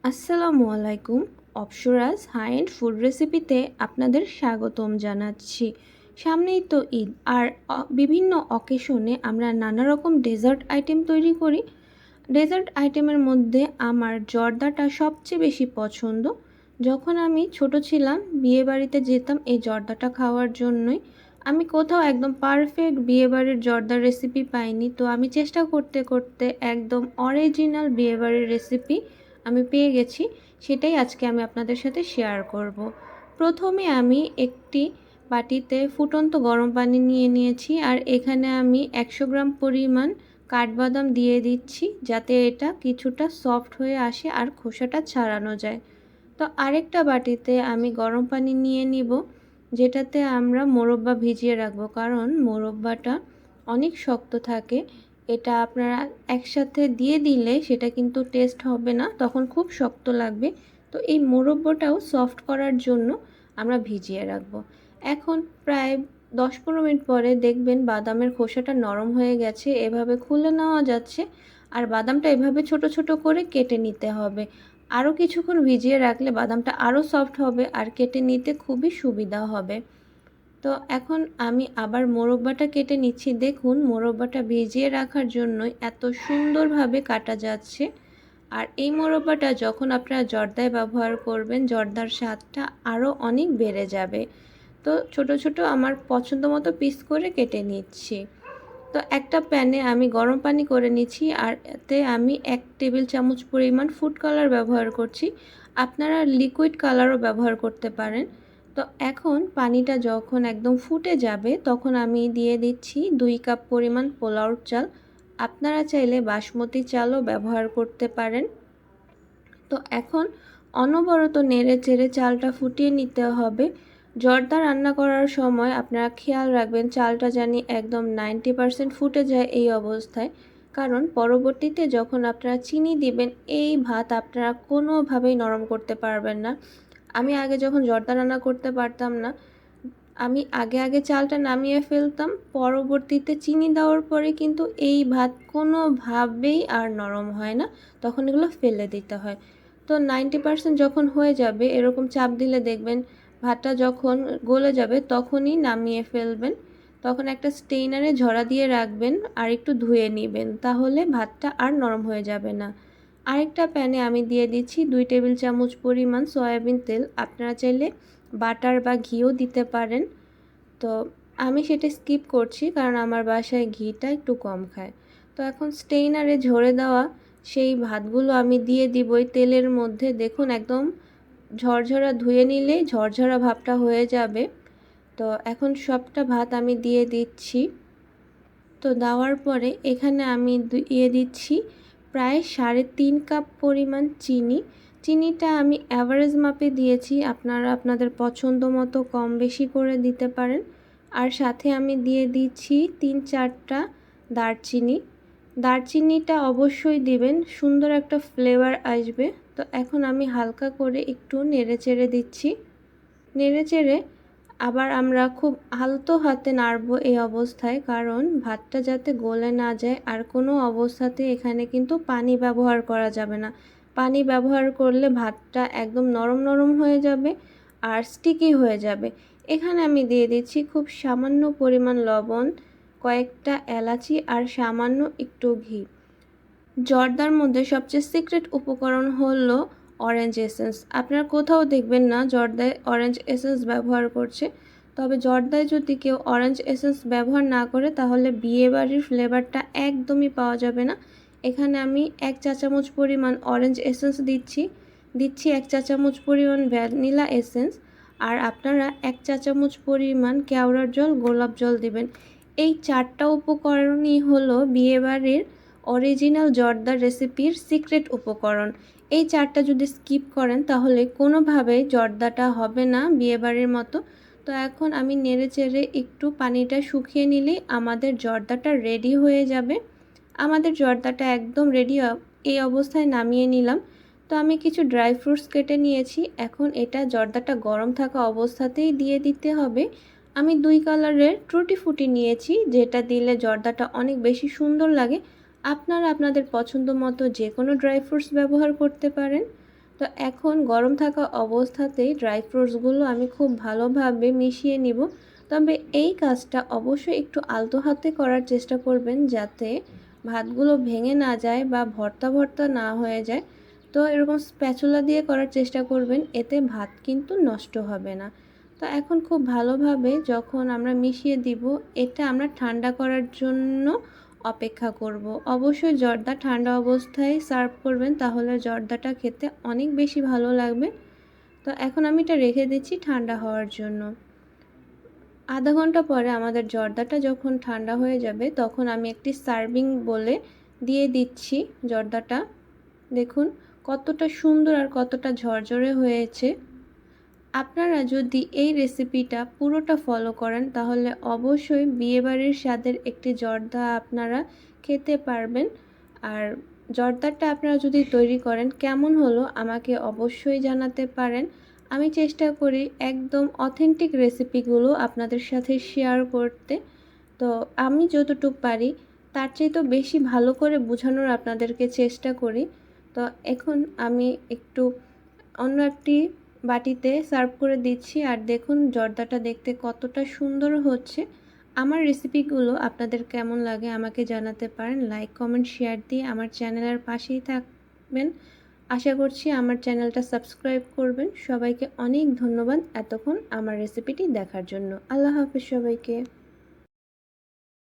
আসসালামু আলাইকুম। অপসরাজ high end food রেসিপিতে আপনাদের স্বাগতম জানাচ্ছি। সামনেই তো ঈদ, আর বিভিন্ন অকেশনে আমরা নানা রকম ডেজার্ট আইটেম তৈরি করি। ডেজার্ট আইটেমের মধ্যে আমার জর্দাটা সবচেয়ে বেশি পছন্দ। যখন আমি ছোট ছিলাম বিয়েবাড়িতে যেতাম এই জর্দাটা খাওয়ার জন্যই। আমি কোথাও একদম পারফেক্ট বিয়েবাড়ির জর্দার রেসিপি পাইনি, তো আমি চেষ্টা করতে করতে একদম অরিজিনাল বিয়েবাড়ির রেসিপি আমি পেয়ে গেছি। সেটাই আজকে আমি আপনাদের সাথে শেয়ার করব। প্রথমে আমি একটি বাটিতে ফুটন্ত গরম পানি নিয়ে নিয়েছি, আর এখানে আমি 100 গ্রাম পরিমাণ কাঠবাদাম দিয়ে দিচ্ছি, যাতে এটা কিছুটা সফট হয়ে আসে আর খোসাটা ছাড়ানো যায়। তো আরেকটা বাটিতে আমি গরম পানি নিয়ে নিব, যেটাতে আমরা মোরব্বা ভিজিয়ে রাখবো, কারণ মোরব্বাটা অনেক শক্ত থাকে। এটা আপনারা একসাথে দিয়ে দিলে সেটা কিন্তু টেস্ট হবে না, তখন খুব শক্ত লাগবে। তো এই মোরব্বাটাও সফট করার জন্য আমরা ভিজিয়ে রাখবো। এখন প্রায় 10-15 মিনিট পরে দেখবেন বাদামের খোসাটা নরম হয়ে গেছে, এভাবে খুলে নেওয়া যাচ্ছে। আর বাদামটা এভাবে ছোট ছোট করে কেটে নিতে হবে। আরও কিছুক্ষণ ভিজিয়ে রাখলে বাদামটা আরও সফট হবে আর কেটে নিতে খুবই সুবিধা হবে। তো এখন আমি আবার মোরব্বাটা কেটে নিচ্ছি। দেখুন মোরব্বাটা ভিজিয়ে রাখার জন্যই এত সুন্দরভাবে কাটা যাচ্ছে। আর এই মোরব্বাটা যখন আপনারা জর্দায় ব্যবহার করবেন, জর্দার স্বাদটা আরও অনেক বেড়ে যাবে। তো ছোট ছোট আমার পছন্দ মতো পিস করে কেটে নিচ্ছি। তো একটা প্যানে আমি গরম পানি করে নিচ্ছি, আর এতে আমি 1 টেবিল চামচ পরিমাণ ফুড কালার ব্যবহার করছি। আপনারা লিকুইড কালারও ব্যবহার করতে পারেন। তো এখন পানিটা যখন একদম ফুটে যাবে তখন আমি দিয়ে দিচ্ছি 2 কাপ পরিমাণ পোলাওর চাল। আপনারা চাইলে বাসমতি চালও ব্যবহার করতে পারেন। তো এখন অনবরত নেড়ে চেড়ে চালটা ফুটিয়ে নিতে হবে। জর্দা রান্না করার সময় আপনারা খেয়াল রাখবেন চালটা জানি একদম 90% ফুটে যায় এই অবস্থায়, কারণ পরবর্তীতে যখন আপনারা চিনি দিবেন এই ভাত আপনারা কোনোভাবেই নরম করতে পারবেন না। আমি আগে যখন জর্দা রান্না করতে পারতাম না, আমি আগে চালটা নামিয়ে ফেলতাম, পরবর্তীতে চিনি দেওয়ার পরে কিন্তু এই ভাত কোনোভাবেই আর নরম হয় না, তখন এগুলো ফেলে দিতে হয়। তো 90% যখন হয়ে যাবে এরকম চাপ দিলে দেখবেন ভাতটা যখন গলে যাবে তখনই নামিয়ে ফেলবেন। তখন একটা স্টেইনারে ঝরা দিয়ে রাখবেন আর একটু ধুয়ে নেবেন, তাহলে ভাতটা আর নরম হয়ে যাবে না। আরেকটা প্যানে আমি দিয়ে দিচ্ছি 2 টেবিল চামচ পরিমাণ সয়াবিন তেল। আপনারা চাইলে বাটার বা ঘিও দিতে পারেন। তো আমি সেটা স্কিপ করছি, কারণ আমার বাসায় ঘিটা একটু কম খায়। তো এখন স্টেইনারে ঝরে দেওয়া সেই ভাতগুলো আমি দিয়ে দিব ওই তেলের মধ্যে। দেখুন একদম ঝরঝরা, ধুয়ে নিলেই ঝরঝরা ভাবটা হয়ে যাবে। তো এখন সবটা ভাত আমি দিয়ে দিচ্ছি। তো দেওয়ার পরে এখানে আমি দিয়ে দিচ্ছি প্রায় 3.5 কাপ পরিমাণ চিনি। চিনিটা আমি অ্যাভারেজ মাপে দিয়েছি, আপনারা আপনাদের পছন্দ মতো কম বেশি করে দিতে পারেন। আর সাথে আমি দিয়ে দিচ্ছি 3-4টা দারচিনি। দারচিনিটা অবশ্যই দিবেন, সুন্দর একটা ফ্লেভার আসবে। তো এখন আমি হালকা করে একটু নেড়ে চেড়ে দিচ্ছি। নেড়ে চেড়ে আবার আমরা খুব আলতো হাতে নাড়বো এই অবস্থায়, কারণ ভাতটা যাতে গলে না যায়। আর কোনো অবস্থাতে এখানে কিন্তু পানি ব্যবহার করা যাবে না। পানি ব্যবহার করলে ভাতটা একদম নরম নরম হয়ে যাবে আর স্টিকি হয়ে যাবে। এখানে আমি দিয়ে দিচ্ছি খুব সামান্য পরিমাণ লবণ, কয়েকটা এলাচি আর সামান্য একটু ঘি। জর্দার মধ্যে সবচেয়ে সিক্রেট উপকরণ হলো অরেঞ্জ এসেন্স। আপনারা কোথাও দেখবেন না জর্দায় অরেঞ্জ এসেন্স ব্যবহার করছে। তবে জর্দায় যদি কেউ অরেঞ্জ এসেন্স ব্যবহার না করে তাহলে বিয়েবাড়ির ফ্লেভারটা একদমই পাওয়া যাবে না। এখানে আমি 1 চা চামচ পরিমাণ অরেঞ্জ এসেন্স দিচ্ছি 1 চা চামচ পরিমাণ ভ্যানিলা এসেন্স, আর আপনারা 1 চা চামচ পরিমাণ কেওড়ার জল, গোলাপ জল দিবেন। এই 4টা উপকরণই হলো বিয়েবাড়ির অরিজিনাল জর্দার রেসিপির সিক্রেট উপকরণ। এই 4টা যদি স্কিপ করেন তাহলে কোনোভাবেই জর্দাটা হবে না বিয়েবাড়ির মতো। তো এখন আমি নেড়ে চেড়ে একটু পানিটা শুকিয়ে নিলেই আমাদের জর্দাটা রেডি হয়ে যাবে। আমাদের জর্দাটা একদম রেডি, এই অবস্থায় নামিয়ে নিলাম। তো আমি কিছু ড্রাই ফ্রুটস কেটে নিয়েছি, এখন এটা জর্দাটা গরম থাকা অবস্থাতেই দিয়ে দিতে হবে। আমি 2 কালারের টুটি ফুটি নিয়েছি, যেটা দিলে জর্দাটা অনেক বেশি সুন্দর লাগে। আপনারা আপনাদের পছন্দ মতো যে কোনো ড্রাই ফ্রুটস ব্যবহার করতে পারেন। তো এখন গরম থাকা অবস্থাতেই ড্রাই ফ্রুটসগুলো আমি খুব ভালোভাবে মিশিয়ে নিব। তবে এই কাজটা অবশ্যই একটু আলতো হাতে করার চেষ্টা করবেন, যাতে ভাতগুলো ভেঙে না যায় বা ভর্তা ভর্তা না হয়ে যায়। তো এরকম স্প্যাচুলা দিয়ে করার চেষ্টা করবেন, এতে ভাত কিন্তু নষ্ট হবে না। তো এখন খুব ভালোভাবে যখন আমরা মিশিয়ে দিব, এটা আমরা ঠান্ডা করার জন্য অপেক্ষা করব। অবশ্যই জর্দা ঠান্ডা অবস্থায় সার্ভ করবেন, তাহলে জর্দাটা খেতে অনেক বেশি ভালো লাগবে। তো এখন আমি এটা রেখে দিচ্ছি ঠান্ডা হওয়ার জন্য। আধা ঘন্টা পরে আমাদের জর্দাটা যখন ঠান্ডা হয়ে যাবে, তখন আমি একটি সার্ভিং বলে দিয়ে দিচ্ছি জর্দাটা। দেখুন কতটা সুন্দর আর কতটা ঝরঝরে হয়েছে। আপনারা যদি এই রেসিপিটা পুরোটা ফলো করেন, তাহলে অবশ্যই বিয়েবাড়ির স্বাদের একটি জর্দা আপনারা খেতে পারবেন। আর জর্দাটা আপনারা যদি তৈরি করেন, কেমন হলো আমাকে অবশ্যই জানাতে পারেন। আমি চেষ্টা করি একদম অথেন্টিক রেসিপিগুলো আপনাদের সাথে শেয়ার করতে। তো আমি যতটুকু পারি তার চাইতেও বেশি ভালো করে বোঝানোর আপনাদেরকে চেষ্টা করি। তো এখন আমি একটু অন্য একটি বাটিতে সার্ভ করে দিচ্ছি। আর দেখুন জর্দাটা দেখতে কতটা সুন্দর হচ্ছে। আমার রেসিপিগুলো আপনাদের কেমন লাগে আমাকে জানাতে পারেন। লাইক, কমেন্ট, শেয়ার দিয়ে আমার চ্যানেলের পাশেই থাকবেন। আশা করছি আমার চ্যানেলটা সাবস্ক্রাইব করবেন। সবাইকে অনেক ধন্যবাদ এতক্ষণ আমার রেসিপিটি দেখার জন্য। আল্লাহ হাফেজ সবাইকে।